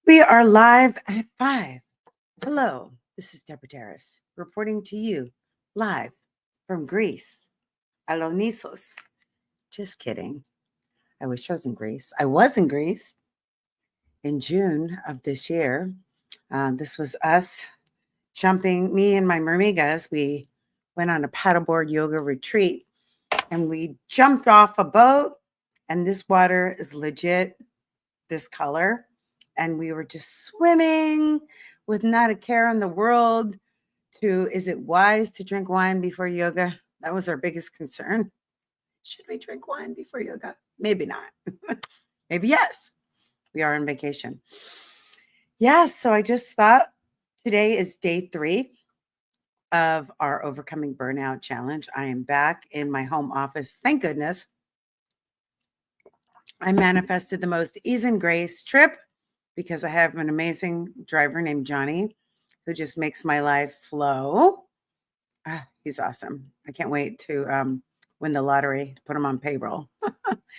We are live at 5. Hello, this is Deborah Deras reporting to you live from Greece. Alonisos. Just kidding. I wish I was in Greece. I was in Greece in June of this year. This was us jumping, me and my mermigas. We went on a paddleboard yoga retreat and we jumped off a boat, and this water is legit this color. And we were just swimming with not a care in the world to, is it wise to drink wine before yoga? That was our biggest concern. Should we drink wine before yoga? Maybe not. Maybe yes. We are on vacation. Yeah, so I just thought today is day 3 of our Overcoming Burnout Challenge. I am back in my home office. Thank goodness. I manifested the most ease and grace trip because I have an amazing driver named Johnny who just makes my life flow. He's awesome. I can't wait to win the lottery, to put him on payroll.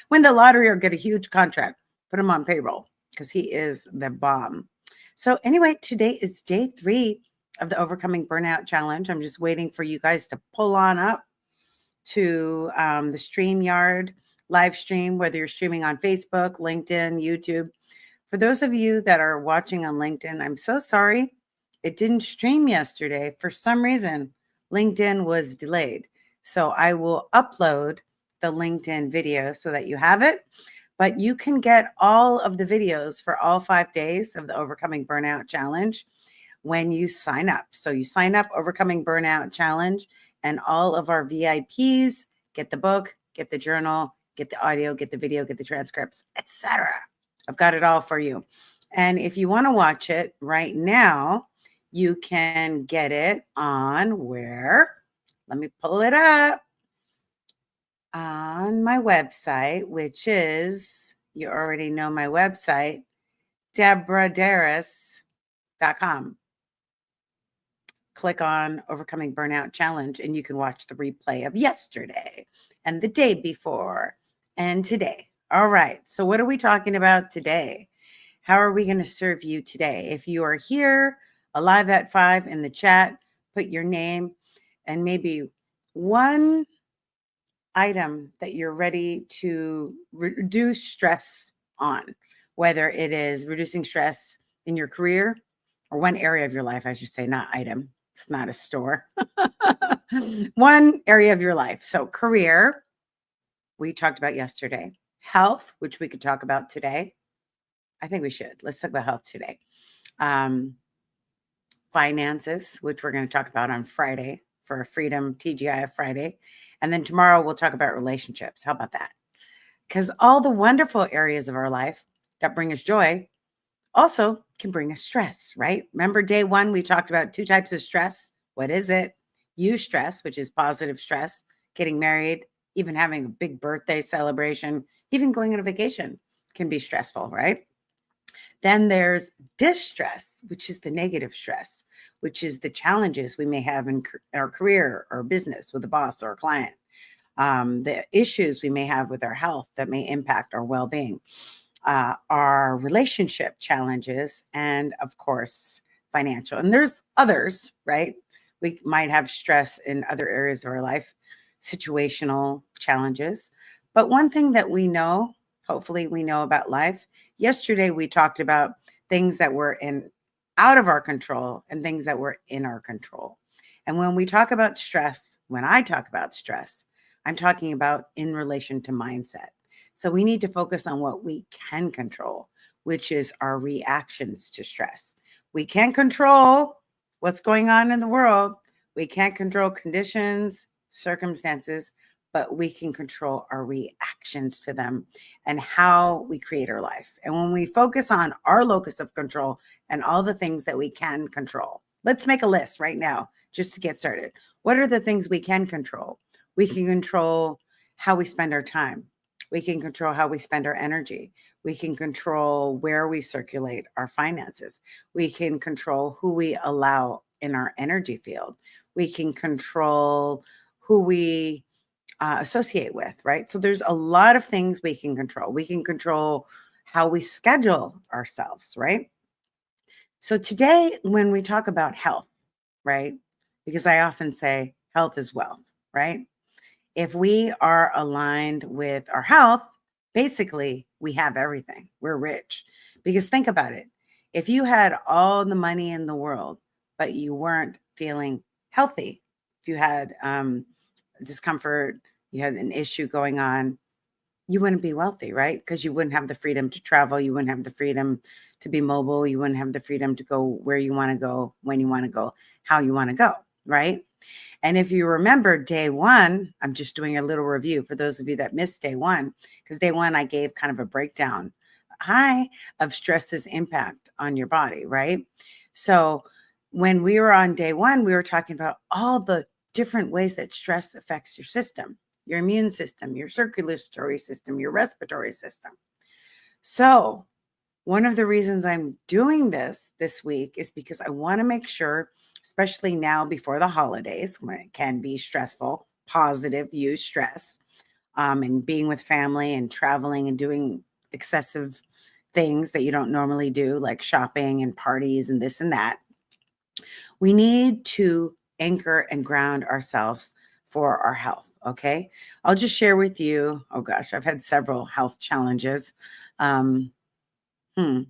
Win the lottery or get a huge contract, put him on payroll because he is the bomb. So anyway, today is day 3 of the Overcoming Burnout Challenge. I'm just waiting for you guys to pull on up to the StreamYard live stream, whether you're streaming on Facebook, LinkedIn, YouTube. For those of you that are watching on LinkedIn, I'm so sorry. It didn't stream yesterday. For some reason, LinkedIn was delayed. So I will upload the LinkedIn video so that you have it. But you can get all of the videos for all 5 days of the Overcoming Burnout Challenge when you sign up. So you sign up, Overcoming Burnout Challenge, and all of our VIPs get the book, get the journal, get the audio, get the video, get the transcripts, etc. I've got it all for you. And if you want to watch it right now, you can get it on where? Let me pull it up. On my website, which is, you already know my website, deborahderas.com. Click on Overcoming Burnout Challenge and you can watch the replay of yesterday and the day before and today. All right. So what are we talking about today? How are we going to serve you today? If you are here alive at 5 in the chat, put your name and maybe one item that you're ready to reduce stress on, whether it is reducing stress in your career or one area of your life, I should say, not item. It's not a store. One area of your life. So career, we talked about yesterday. Health, which we could talk about today. I think we should. Let's talk about health today. Finances, which we're going to talk about on Friday for a Freedom TGIF Friday. And then tomorrow we'll talk about relationships. How about that? Because all the wonderful areas of our life that bring us joy also can bring us stress, right? Remember day 1, we talked about 2 types of stress. What is it? Eustress, which is positive stress, getting married, even having a big birthday celebration, even going on a vacation can be stressful, right? Then there's distress, which is the negative stress, which is the challenges we may have in our career or business with a boss or a client, the issues we may have with our health that may impact our well-being, our relationship challenges, and of course, financial. And there's others, right? We might have stress in other areas of our life, situational challenges. But one thing that we know, hopefully we know about life, yesterday we talked about things that were out of our control and things that were in our control. And when we talk about stress, when I talk about stress, I'm talking about in relation to mindset. So we need to focus on what we can control, which is our reactions to stress. We can't control what's going on in the world. We can't control conditions, circumstances, but we can control our reactions to them and how we create our life. And when we focus on our locus of control and all the things that we can control, let's make a list right now just to get started. What are the things we can control? We can control how we spend our time. We can control how we spend our energy. We can control where we circulate our finances. We can control who we allow in our energy field. We can control who we associate with, right? So there's a lot of things we can control. We can control how we schedule ourselves, right? So today, when we talk about health, right? Because I often say health is wealth, right? If we are aligned with our health, basically we have everything. We're rich. Because think about it. If you had all the money in the world, but you weren't feeling healthy, if you had discomfort, you had an issue going on, you wouldn't be wealthy, right? Because you wouldn't have the freedom to travel. You wouldn't have the freedom to be mobile. You wouldn't have the freedom to go where you want to go, when you want to go, how you want to go, right? And if you remember day one, I'm just doing a little review for those of you that missed day one, because day one, I gave kind of a breakdown of stress's impact on your body, right? So when we were on day one, we were talking about all the different ways that stress affects your system, your immune system, your circulatory system, your respiratory system. So one of the reasons I'm doing this week is because I want to make sure, especially now before the holidays, when it can be stressful, positive, use stress, and being with family and traveling and doing excessive things that you don't normally do, like shopping and parties and this and that. We need to anchor and ground ourselves for our health. Okay. I'll just share with you. Oh gosh, I've had several health challenges. Um, hmm.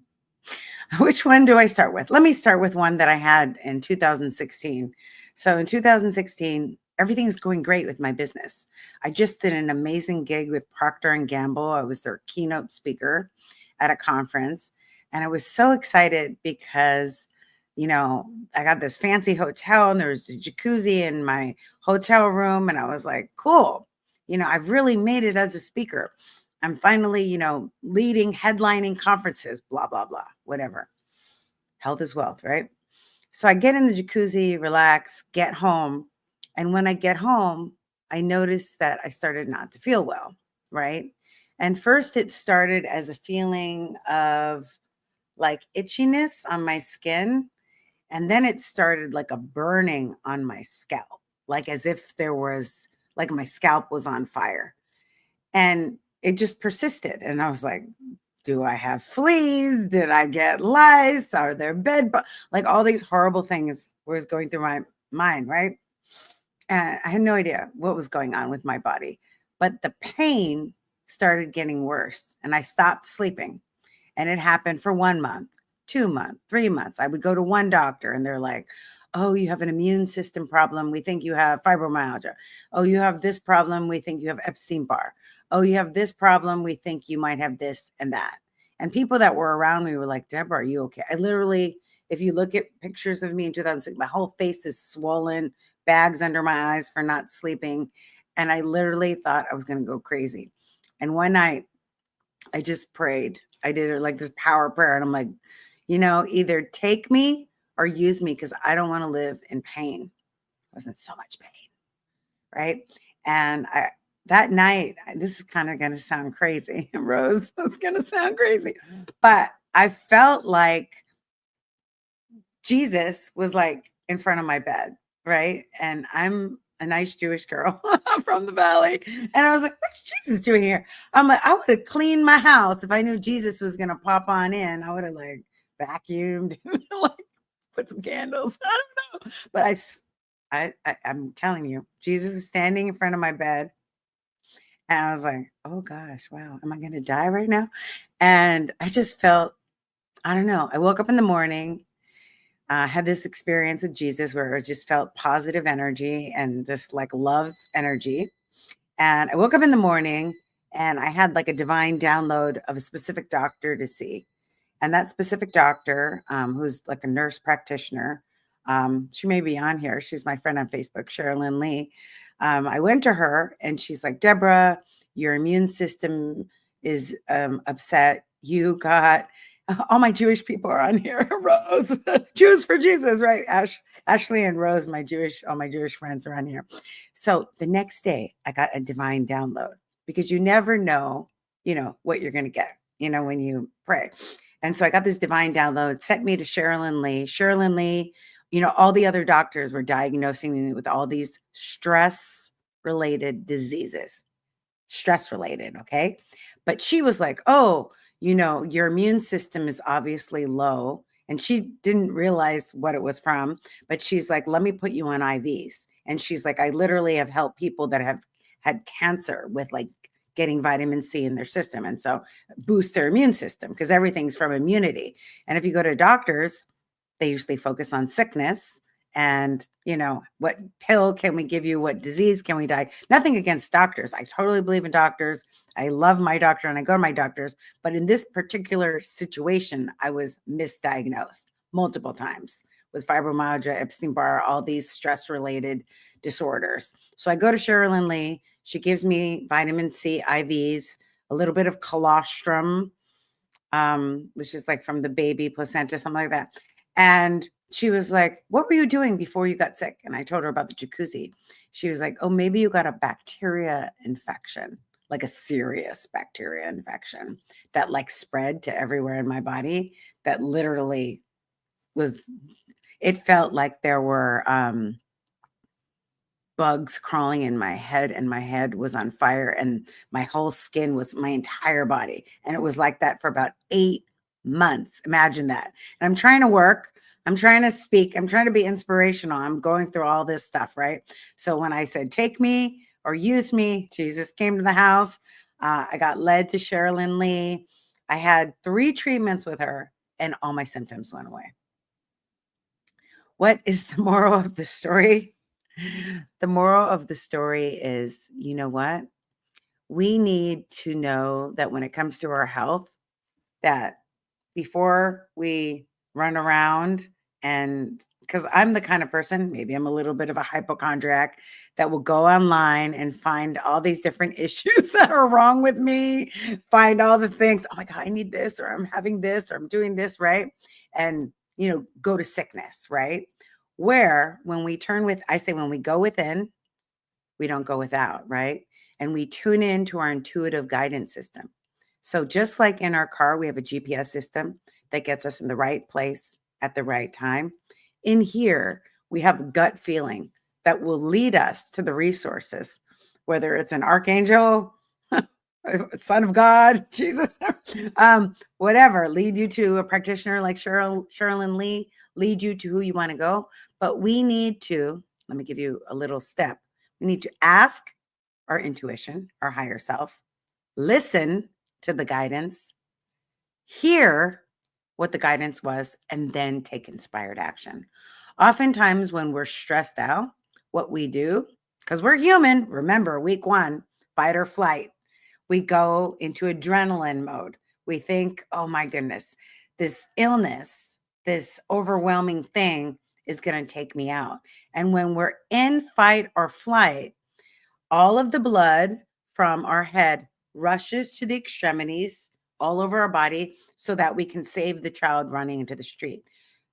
Which one do I start with? Let me start with one that I had in 2016. So in 2016, everything's going great with my business. I just did an amazing gig with Procter and Gamble. I was their keynote speaker at a conference, and I was so excited because I got this fancy hotel and there was a jacuzzi in my hotel room, and I was like, cool. I've really made it as a speaker. I'm finally, leading, headlining conferences, blah, blah, blah, whatever. Health is wealth, right? So I get in the jacuzzi, relax, get home. And when I get home, I noticed that I started not to feel well, right? And first it started as a feeling of like itchiness on my skin. And then it started like a burning on my scalp, like as if like my scalp was on fire. And it just persisted. And I was like, do I have fleas? Did I get lice? Are there like all these horrible things was going through my mind, right? And I had no idea what was going on with my body. But the pain started getting worse and I stopped sleeping. And it happened for 1 month, 2 months, 3 months. I would go to one doctor and they're like, oh, you have an immune system problem. We think you have fibromyalgia. Oh, you have this problem. We think you have Epstein-Barr. Oh, you have this problem. We think you might have this and that. And people that were around me were like, Deborah, are you okay? I literally, if you look at pictures of me in 2006, my whole face is swollen, bags under my eyes for not sleeping. And I literally thought I was going to go crazy. And one night I just prayed. I did it like this power prayer. And I'm like, either take me or use me because I don't want to live in pain. It wasn't so much pain. Right. And that night, this is kind of going to sound crazy, Rose. It's going to sound crazy. But I felt like Jesus was like in front of my bed. Right. And I'm a nice Jewish girl from the valley. And I was like, what's Jesus doing here? I'm like, I would have cleaned my house if I knew Jesus was going to pop on in. I would have like vacuumed, like put some candles. I don't know. But I'm telling you, Jesus was standing in front of my bed. And I was like, oh gosh, wow, am I going to die right now? And I just felt, I don't know. I woke up in the morning, had this experience with Jesus where I just felt positive energy and just like love energy. And I woke up in the morning and I had like a divine download of a specific doctor to see. And that specific doctor, who's like a nurse practitioner, she may be on here. She's my friend on Facebook, Sherilyn Lee. I went to her and she's like, Deborah, your immune system is upset. You got all my Jewish people are on here. Rose, Jews for Jesus, right? Ashley and Rose, all my Jewish friends are on here. So the next day I got a divine download because you never know, what you're going to get, when you pray. And so I got this divine download, sent me to Sherilyn Lee. Sherilyn Lee, all the other doctors were diagnosing me with all these stress-related diseases. Stress-related, okay? But she was like, oh, your immune system is obviously low And she didn't realize what it was from, but she's like, let me put you on IVs. And she's like, I literally have helped people that have had cancer with like getting vitamin C in their system. And so boost their immune system because everything's from immunity. And if you go to doctors, they usually focus on sickness and, what pill can we give you? What disease can we die? Nothing against doctors. I totally believe in doctors. I love my doctor and I go to my doctors. But in this particular situation, I was misdiagnosed multiple times with fibromyalgia, Epstein-Barr, all these stress-related disorders. So I go to Sherilyn Lee. She gives me vitamin C IVs, a little bit of colostrum, which is like from the baby placenta, something like that. And she was like, what were you doing before you got sick? And I told her about the jacuzzi. She was like, oh, maybe you got a bacteria infection, like a serious bacteria infection that like spread to everywhere in my body that literally it felt like there were bugs crawling in my head and my head was on fire and my whole skin was my entire body. And it was like that for about 8 months. Imagine that. And I'm trying to work. I'm trying to speak. I'm trying to be inspirational. I'm going through all this stuff, right? So when I said, take me or use me, Jesus came to the house. I got led to Sherilyn Lee. I had 3 treatments with her and all my symptoms went away. What is the moral of the story? The moral of the story is, you know what? We need to know that when it comes to our health, that before we run around and because I'm the kind of person, maybe I'm a little bit of a hypochondriac, that will go online and find all these different issues that are wrong with me, find all the things, oh my God, I need this, or I'm having this, or I'm doing this, right? And, go to sickness, right? Where when we I say when we go within, we don't go without, right? And we tune into our intuitive guidance system. So just like in our car, we have a GPS system that gets us in the right place at the right time. In here, we have a gut feeling that will lead us to the resources, whether it's an archangel, son of God, Jesus, whatever, lead you to a practitioner like Sherilyn Lee, lead you to who you want to go. But we need to, let me give you a little step. We need to ask our intuition, our higher self, listen to the guidance, hear what the guidance was, and then take inspired action. Oftentimes when we're stressed out, what we do, because we're human, remember week 1, fight or flight, we go into adrenaline mode. We think, oh my goodness, this illness, this overwhelming thing is going to take me out. And when we're in fight or flight, all of the blood from our head rushes to the extremities all over our body so that we can save the child running into the street.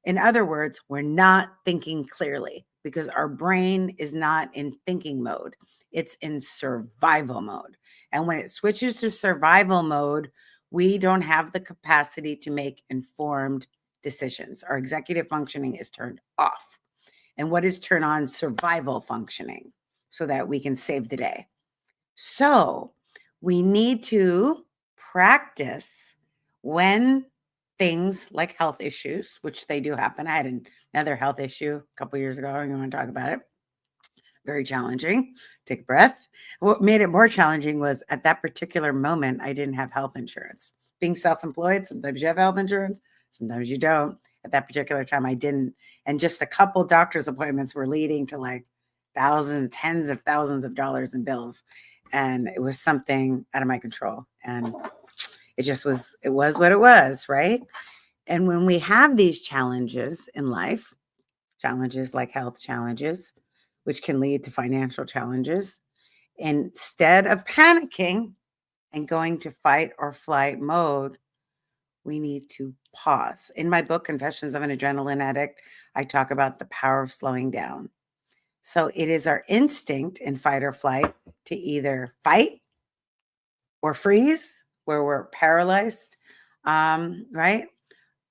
In other words, we're not thinking clearly because our brain is not in thinking mode. It's in survival mode. And when it switches to survival mode, we don't have the capacity to make informed decisions. Our executive functioning is turned off. And what is turned on? Survival functioning, so that we can save the day. So we need to practice when things like health issues, which they do happen. I had another health issue a couple years ago. I don't want to talk about it. Very challenging. Take a breath. What made it more challenging was at that particular moment, I didn't have health insurance. Being self-employed, sometimes you have health insurance, sometimes you don't. At that particular time, I didn't. And just a couple doctor's appointments were leading to like thousands, tens of thousands of dollars in bills. And it was something out of my control. And it was what it was, right? And when we have these challenges in life, challenges like health challenges, which can lead to financial challenges, instead of panicking and going to fight or flight mode, we need to pause. In my book, Confessions of an Adrenaline Addict, I talk about the power of slowing down. So it is our instinct in fight or flight to either fight or freeze, where we're paralyzed, right?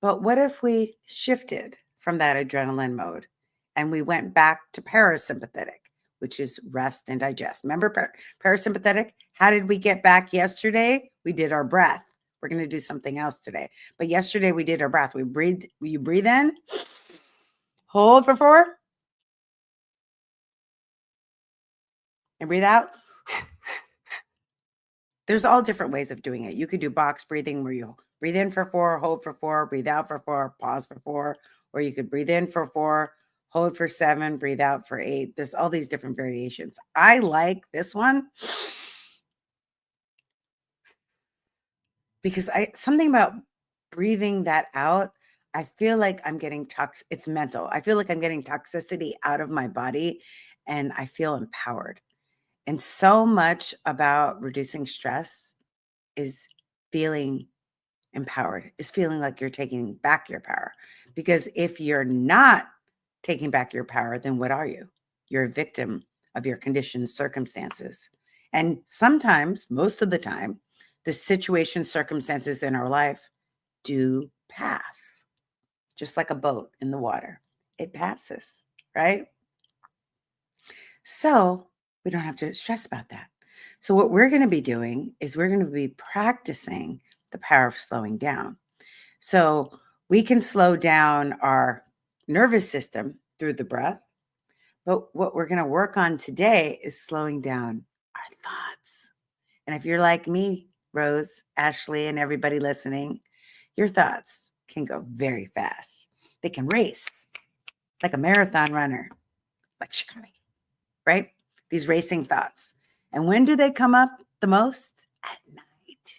But what if we shifted from that adrenaline mode and we went back to parasympathetic, which is rest and digest? Remember parasympathetic? How did we get back yesterday? We did our breath. We're going to do something else today. But yesterday we did our breath. You breathe in, hold for 4, and breathe out. There's all different ways of doing it. You could do box breathing where you breathe in for 4, hold for 4, breathe out for 4, pause for 4, or you could breathe in for 4, hold for 7, breathe out for 8. There's all these different variations. I like this one because something about breathing that out, I feel like I'm getting it's mental. I feel like I'm getting toxicity out of my body and I feel empowered. And so much about reducing stress is feeling empowered, is feeling like you're taking back your power. Because if you're not taking back your power, then what are you? You're a victim of your conditioned circumstances. And sometimes, most of the time, the situation, circumstances in our life do pass, just like a boat in the water. It passes, right? So we don't have to stress about that. So what we're going to be doing is we're going to be practicing the power of slowing down. So we can slow down our nervous system through the breath. But what we're going to work on today is slowing down our thoughts. And if you're like me, Rose, Ashley, and everybody listening, your thoughts can go very fast. They can race like a marathon runner, like Chicago, right? These racing thoughts. And when do they come up the most? At night,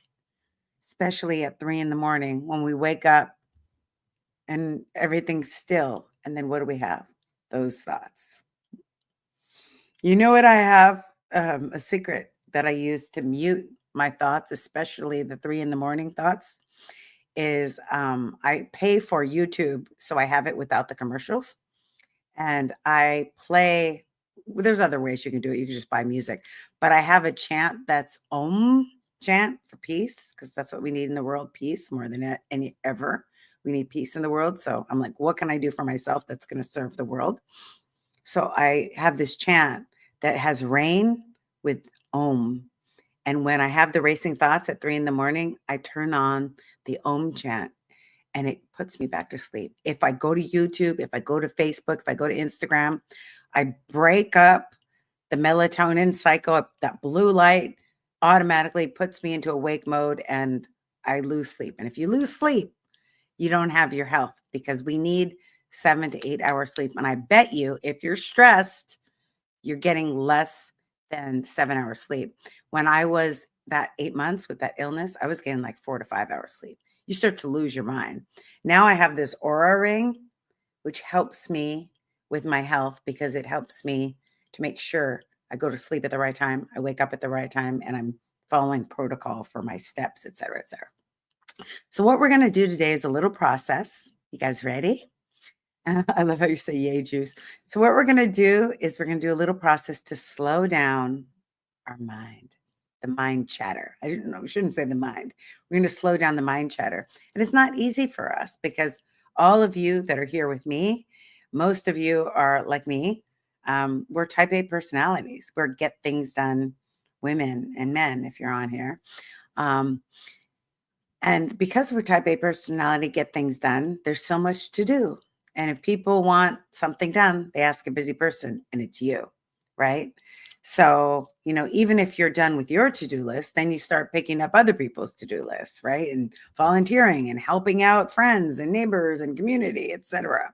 especially at 3 a.m. when we wake up and everything's still. And then what do we have? Those thoughts. You know what I have? A secret that I use to mute my thoughts, especially the 3 a.m. thoughts, is I pay for YouTube, so I have it without the commercials. And I play, there's other ways you can do it. You can just buy music. But I have a chant that's Om chant for peace, because that's what we need in the world, peace more than any ever. We need peace in the world. So I'm like, what can I do for myself that's going to serve the world? So I have this chant that has rain with Om. And when I have the racing thoughts at 3 a.m, I turn on the Om chant and it puts me back to sleep. If I go to YouTube, if I go to Facebook, if I go to Instagram, I break up the melatonin cycle. That blue light automatically puts me into awake mode and I lose sleep. And if you lose sleep, you don't have your health, because we need 7 to 8 hours sleep. And I bet you if you're stressed, you're getting less than 7 hours sleep. When I was that 8 months with that illness, I was getting like 4 to 5 hours sleep. You start to lose your mind. Now I have this Aura ring, which helps me with my health, because it helps me to make sure I go to sleep at the right time, I wake up at the right time, and I'm following protocol for my steps, et cetera, et cetera. So what we're going to do today is a little process. You guys ready? I love how you say yay juice. So what we're going to do is we're going to do a little process to slow down our mind, the mind chatter. I don't know, we shouldn't say the mind. We're going to slow down the mind chatter. And it's not easy for us, because all of you that are here with me, most of you are like me. We're type A personalities. We're get things done women and men, if you're on here. And because we're type A personality, get things done, there's so much to do. And if people want something done, they ask a busy person, and it's you, right? So, even if you're done with your to-do list, then you start picking up other people's to-do lists, right? And volunteering and helping out friends and neighbors and community, etc.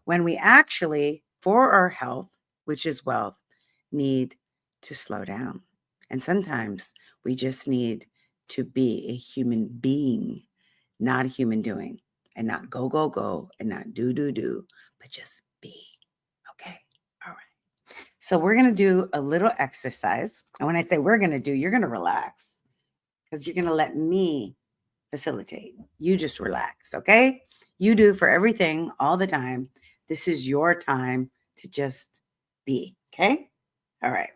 When we actually, for our health, which is wealth, need to slow down. And sometimes we just need to be a human being, not a human doing, and not go, go, go, and not do, do, do, but just be. Okay. All right. So we're going to do a little exercise. And when I say we're going to do, you're going to relax, because you're going to let me facilitate. You just relax. Okay. You do for everything all the time. This is your time to just be. Okay. All right.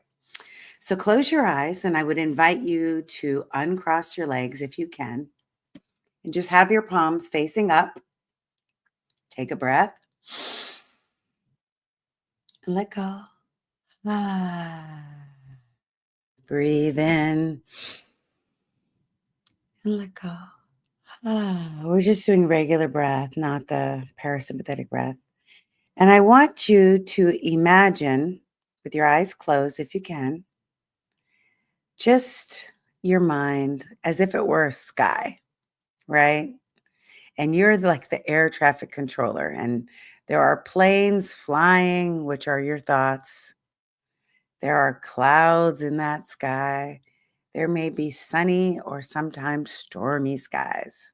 So close your eyes, and I would invite you to uncross your legs if you can, and just have your palms facing up. Take a breath and let go. Breathe in and let go. We're just doing regular breath, not the parasympathetic breath. And I want you to imagine, with your eyes closed if you can, just your mind as if it were a sky, right? And you're like the air traffic controller, and there are planes flying, which are your thoughts. There are clouds in that sky. There may be sunny or sometimes stormy skies.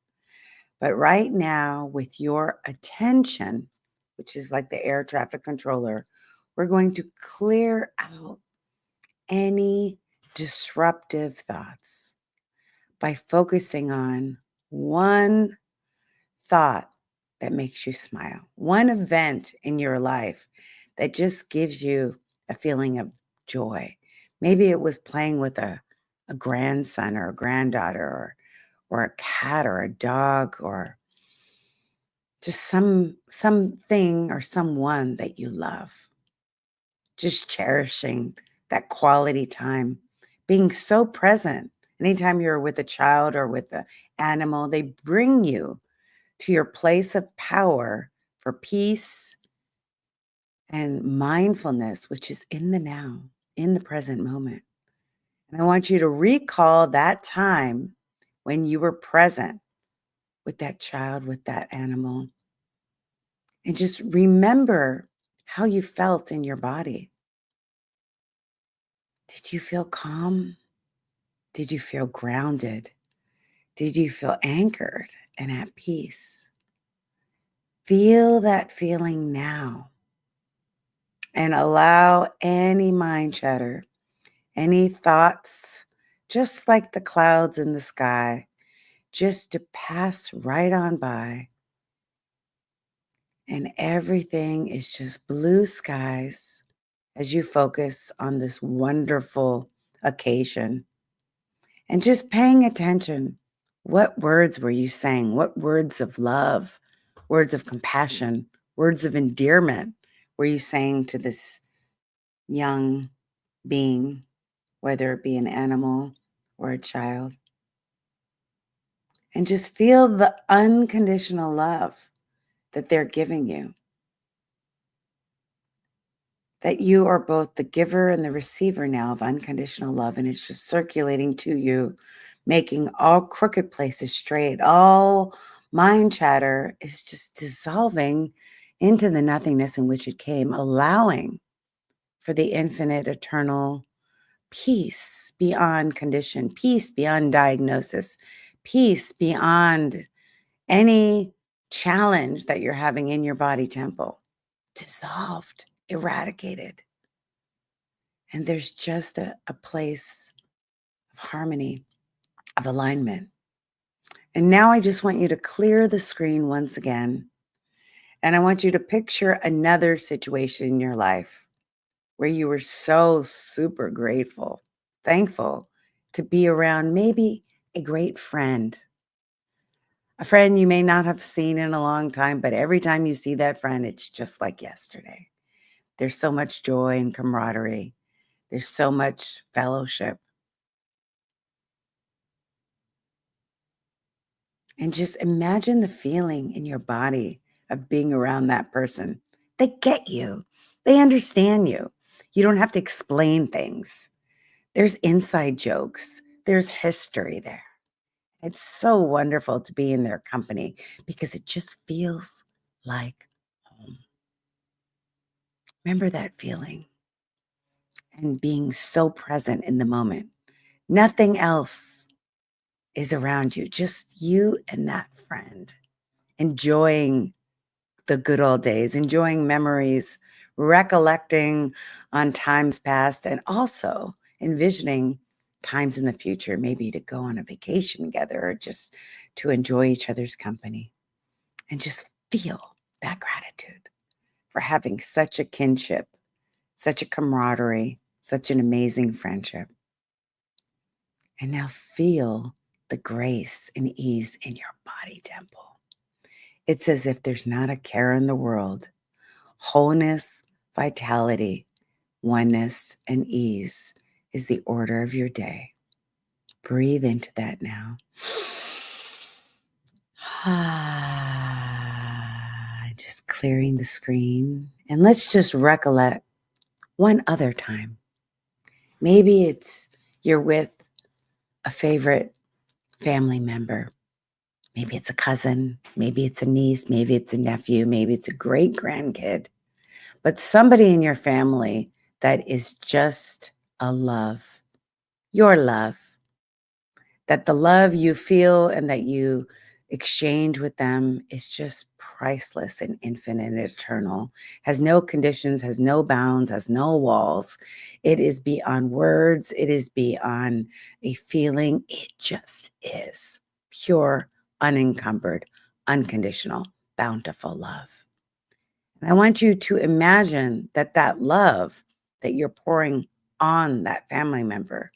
But right now, with your attention, which is like the air traffic controller, we're going to clear out any disruptive thoughts by focusing on one thought that makes you smile, one event in your life that just gives you a feeling of joy. Maybe it was playing with a grandson or a granddaughter or a cat or a dog or just something or someone that you love. Just cherishing that quality time, being so present. Anytime you're with a child or with an animal, they bring you to your place of power for peace and mindfulness, which is in the now, in the present moment. And I want you to recall that time when you were present with that child, with that animal, and just remember how you felt in your body. Did you feel calm? Did you feel grounded? Did you feel anchored and at peace? Feel that feeling now and allow any mind chatter, any thoughts, just like the clouds in the sky, just to pass right on by. And everything is just blue skies as you focus on this wonderful occasion. And just paying attention. What words were you saying? What words of love, words of compassion, words of endearment were you saying to this young being, whether it be an animal or a child? And just feel the unconditional love that they're giving you. That you are both the giver and the receiver now of unconditional love, and it's just circulating to you, making all crooked places straight. All mind chatter is just dissolving into the nothingness in which it came, allowing for the infinite, eternal peace beyond condition, peace beyond diagnosis, peace beyond any challenge that you're having in your body temple. Dissolved, eradicated. And there's just a place of harmony, of alignment. And now I just want you to clear the screen once again. And I want you to picture another situation in your life where you were so super grateful, thankful to be around maybe a great friend, a friend you may not have seen in a long time, but every time you see that friend, it's just like yesterday. There's so much joy and camaraderie. There's so much fellowship. And just imagine the feeling in your body of being around that person. They get you, they understand you. You don't have to explain things. There's inside jokes, there's history there. It's so wonderful to be in their company because it just feels like home. Remember that feeling and being so present in the moment. Nothing else is around you, just you and that friend, enjoying the good old days, enjoying memories, recollecting on times past, and also envisioning times in the future, maybe to go on a vacation together or just to enjoy each other's company and just feel that gratitude for having such a kinship, such a camaraderie, such an amazing friendship. And now feel the grace and ease in your body temple. It's as if there's not a care in the world. Wholeness, vitality, oneness, and ease is the order of your day. Breathe into that now. Just clearing the screen. And let's just recollect one other time. Maybe it's you're with a favorite family member. Maybe it's a cousin. Maybe it's a niece. Maybe it's a nephew. Maybe it's a great grandkid. But somebody in your family that is just a love, your love, that the love you feel and that you exchange with them is just priceless and infinite and eternal, has no conditions, has no bounds, has no walls. It is beyond words. It is beyond a feeling. It just is pure, unencumbered, unconditional, bountiful love. And I want you to imagine that that love that you're pouring on that family member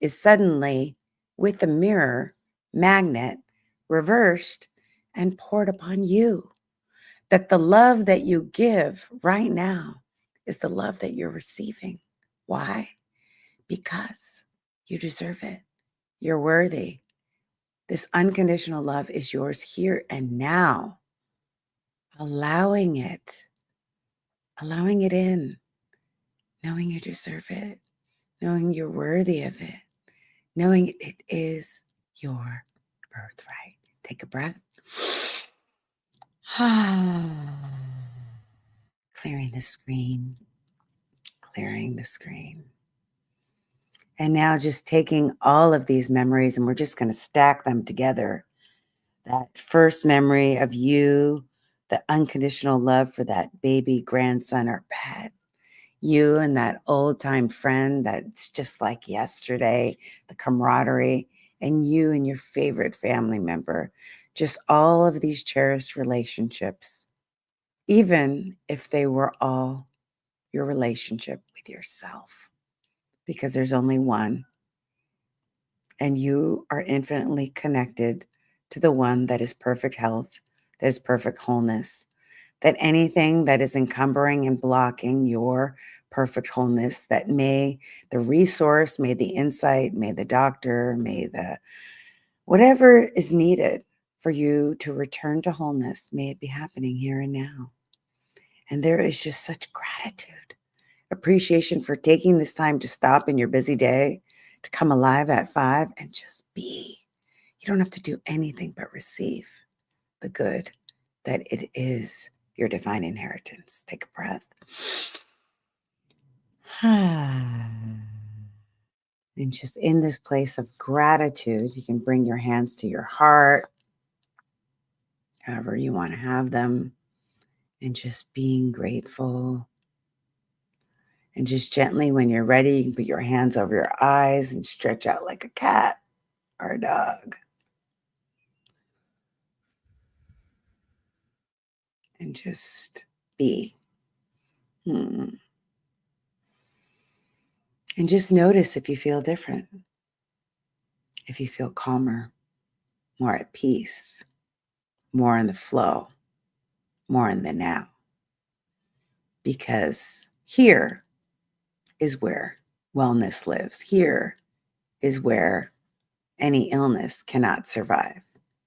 is suddenly, with the mirror magnet, reversed and poured upon you. That the love that you give right now is the love that you're receiving. Why? Because you deserve it. You're worthy. This unconditional love is yours here and now. Allowing it in, knowing you deserve it, knowing you're worthy of it, knowing it is your birthright. Take a breath. Clearing the screen, clearing the screen. And now just taking all of these memories and we're just going to stack them together. That first memory of you, the unconditional love for that baby grandson or pet. You and that old time friend that's just like yesterday, the camaraderie, and you and your favorite family member, just all of these cherished relationships, even if they were all your relationship with yourself, because there's only one, and you are infinitely connected to the one that is perfect health, that is perfect wholeness, that anything that is encumbering and blocking your perfect wholeness, that may the resource, may the insight, may the doctor, may the whatever is needed for you to return to wholeness, may it be happening here and now. And there is just such gratitude, appreciation for taking this time to stop in your busy day, to come alive at 5 and just be. You don't have to do anything but receive the good that it is your divine inheritance. Take a breath. And just in this place of gratitude, you can bring your hands to your heart, however you want to have them, and just being grateful. And just gently, when you're ready, you can put your hands over your eyes and stretch out like a cat or a dog. And just be. And just notice if you feel different, if you feel calmer, more at peace, more in the flow, more in the now. Because here is where wellness lives. Here is where any illness cannot survive,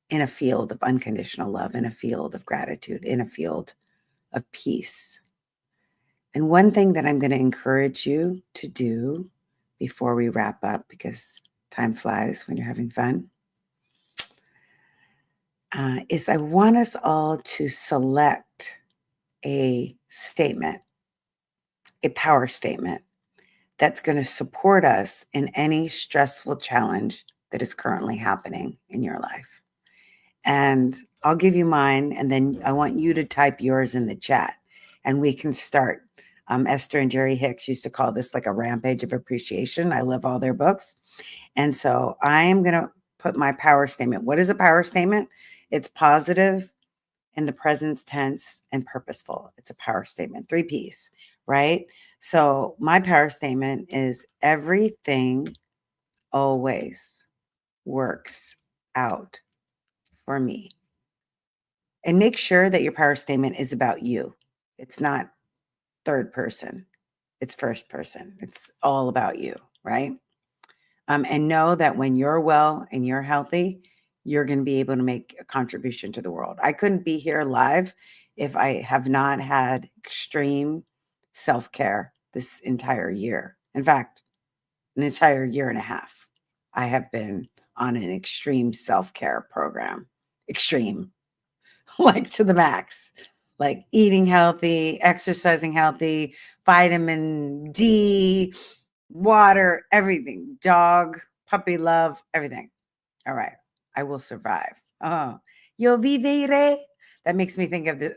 in a field of unconditional love, in a field of gratitude, in a field of peace. And one thing that I'm going to encourage you to do before we wrap up, because time flies when you're having fun, is I want us all to select a statement, a power statement that's going to support us in any stressful challenge that is currently happening in your life. And I'll give you mine, and then I want you to type yours in the chat, and we can start. Esther and Jerry Hicks used to call this like a rampage of appreciation. I love all their books. And so I am going to put my power statement. What is a power statement? It's positive in the present tense and purposeful. It's a power statement, 3 P's, right? So my power statement is everything always works out for me. And make sure that your power statement is about you. It's not third person. It's first person. It's all about you, right? And know that when you're well and you're healthy, you're going to be able to make a contribution to the world. I couldn't be here live if I have not had extreme self-care this entire year. In fact, an entire year and a half, I have been on an extreme self-care program. Extreme, like to the max, like eating healthy, exercising healthy, vitamin D, water, everything, dog, puppy love, everything. All right. I will survive. Oh, yo vivere. That makes me think of the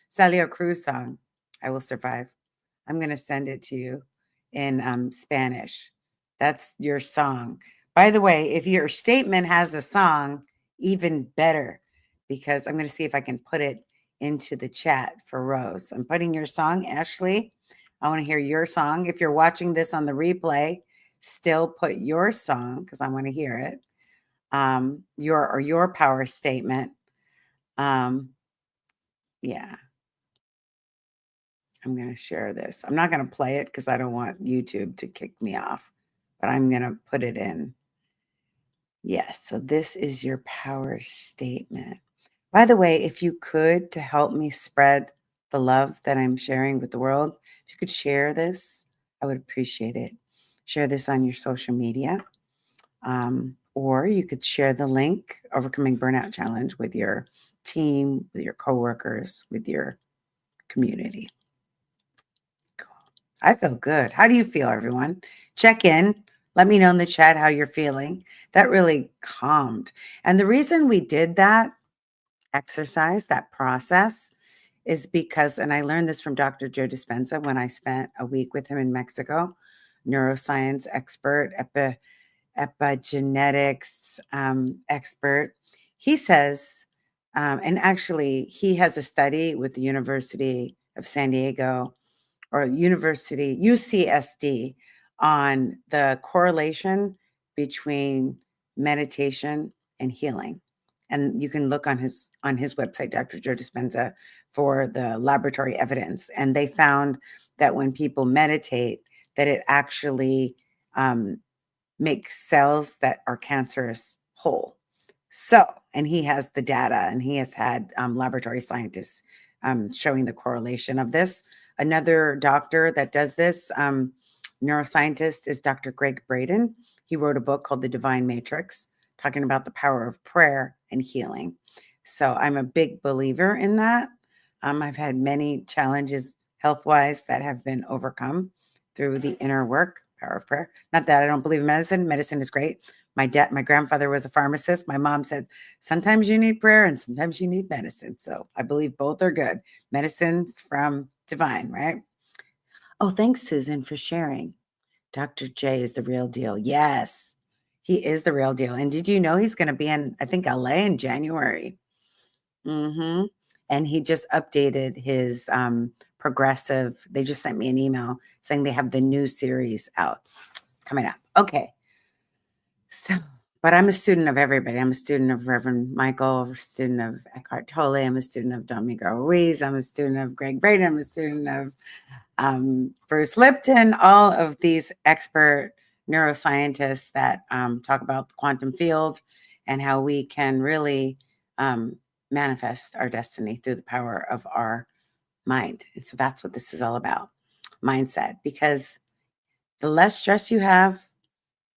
Celia Cruz song. I will survive. I'm going to send it to you in Spanish. That's your song. By the way, if your statement has a song, even better, because I'm going to see if I can put it into the chat for Rose. I'm putting your song, Ashley. I want to hear your song. If you're watching this on the replay, still put your song because I want to hear it. Your power statement. Yeah. I'm going to share this. I'm not going to play it because I don't want YouTube to kick me off, but I'm going to put it in. Yes. So this is your power statement. By the way, if you could, to help me spread the love that I'm sharing with the world, if you could share this, I would appreciate it. Share this on your social media. Or you could share the link, Overcoming Burnout Challenge, with your team, with your coworkers, with your community. Cool. I feel good. How do you feel, everyone? Check in. Let me know in the chat how you're feeling. That really calmed. And the reason we did that exercise, that process, is because, and I learned this from Dr. Joe Dispenza when I spent a week with him in Mexico, neuroscience expert, epigenetics expert. He says, and actually he has a study with the University of San Diego or University UCSD on the correlation between meditation and healing. And you can look on his website, Dr. Joe Dispenza, for the laboratory evidence. And they found that when people meditate, that it actually makes cells that are cancerous whole. So, and he has the data, and he has had laboratory scientists showing the correlation of this. Another doctor that does this, neuroscientist, is Dr. Greg Braden. He wrote a book called The Divine Matrix, talking about the power of prayer and healing. So I'm a big believer in that. I've had many challenges health-wise that have been overcome through the inner work, power of prayer. Not that I don't believe in medicine. Medicine is great. My grandfather was a pharmacist. My mom said, sometimes you need prayer and sometimes you need medicine. So I believe both are good. Medicine's from divine, right? Oh, thanks, Susan, for sharing. Dr. J is the real deal. Yes, he is the real deal. And did you know he's going to be in, I think, LA in January? Mm-hmm. And he just updated his progressive. They just sent me an email saying they have the new series out. It's coming up. Okay. So, but I'm a student of everybody. I'm a student of Reverend Michael, I'm a student of Eckhart Tolle. I'm a student of Domingo Ruiz. I'm a student of Greg Braden. I'm a student of Bruce Lipton, all of these expert neuroscientists that talk about the quantum field and how we can really manifest our destiny through the power of our mind. And so that's what this is all about, mindset, because the less stress you have,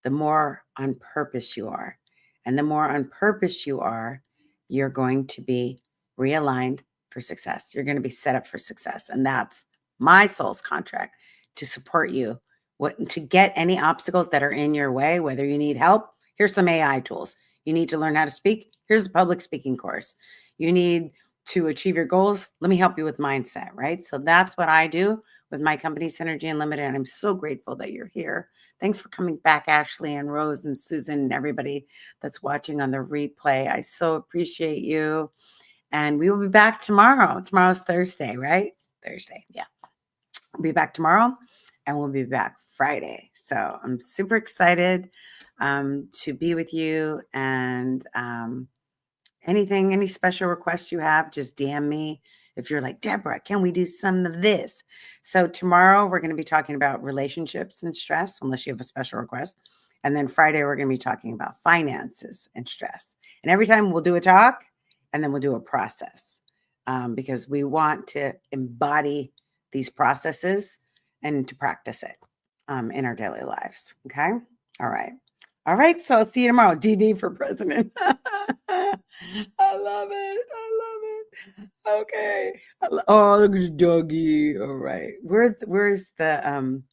the more on purpose you are. And the more on purpose you are, you're going to be realigned for success. You're going to be set up for success. And that's my soul's contract to support you. To get any obstacles that are in your way, whether you need help, here's some AI tools. You need to learn how to speak, here's a public speaking course. You need to achieve your goals, let me help you with mindset, right? So that's what I do with my company, Synergy Unlimited. And I'm so grateful that you're here. Thanks for coming back, Ashley and Rose and Susan and everybody that's watching on the replay. I so appreciate you. And we will be back tomorrow. Tomorrow's Thursday, right? Thursday, yeah. We'll be back tomorrow and we'll be back Friday. So I'm super excited to be with you. And any special requests you have, just DM me. If you're like, Deborah, can we do some of this? So tomorrow we're going to be talking about relationships and stress, unless you have a special request. And then Friday, we're going to be talking about finances and stress. And every time we'll do a talk and then we'll do a process because we want to embody these processes and to practice it in our daily lives. Okay. All right. All right. So I'll see you tomorrow. DD for president. I love it. I love it. Okay. Oh, look at doggy. All right. Where's the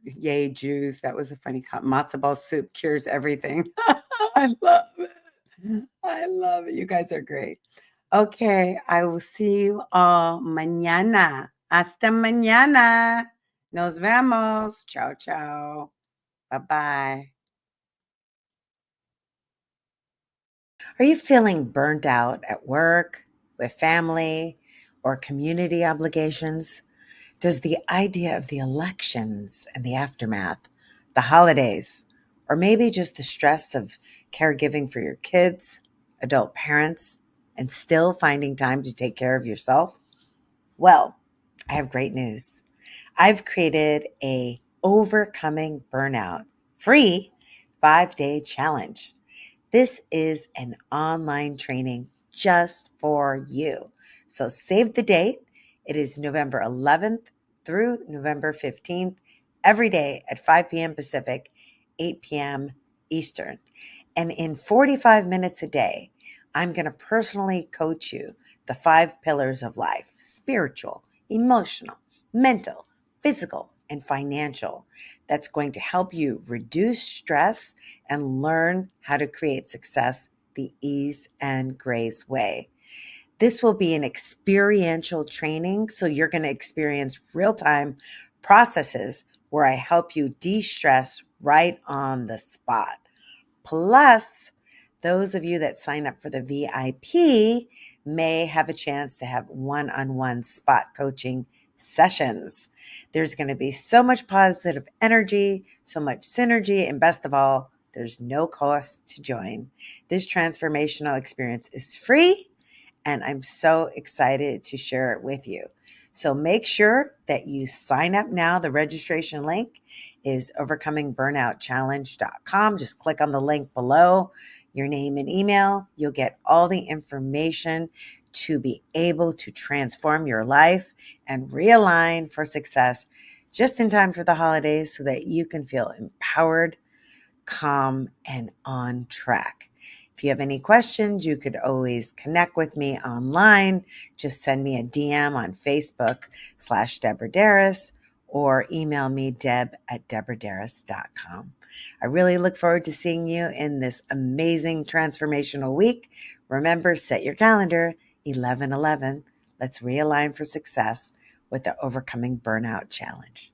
yay Jews? That was a funny comment. Matzo ball soup cures everything. I love it. I love it. You guys are great. Okay. I will see you all mañana. Hasta mañana. Nos vemos. Ciao, ciao. Bye-bye. Are you feeling burnt out at work, with family, or community obligations? Does the idea of the elections and the aftermath, the holidays, or maybe just the stress of caregiving for your kids, adult parents, and still finding time to take care of yourself? Well, I have great news. I've created a overcoming burnout free 5-day challenge. This is an online training just for you. So save the date. It is November 11th through November 15th, every day at 5 p.m. Pacific, 8 p.m. Eastern. And in 45 minutes a day, I'm going to personally coach you the 5 pillars of life: spiritual, emotional, mental, physical, and financial. That's going to help you reduce stress and learn how to create success the ease and grace way. This will be an experiential training, so you're going to experience real-time processes where I help you de-stress right on the spot. Plus, those of you that sign up for the VIP may have a chance to have one-on-one spot coaching sessions. There's going to be so much positive energy, so much synergy, and best of all, there's no cost to join. This transformational experience is free, and I'm so excited to share it with you. So make sure that you sign up now. The registration link is overcomingburnouchallenge.com. Just click on the link below, your name and email. You'll get all the information to be able to transform your life and realign for success just in time for the holidays so that you can feel empowered, calm, and on track. If you have any questions, you could always connect with me online. Just send me a DM on Facebook/Deborah Deras or email me deb@deborahderas.com. I really look forward to seeing you in this amazing transformational week. Remember, set your calendar, 11/11. Let's realign for success with the Overcoming Burnout Challenge.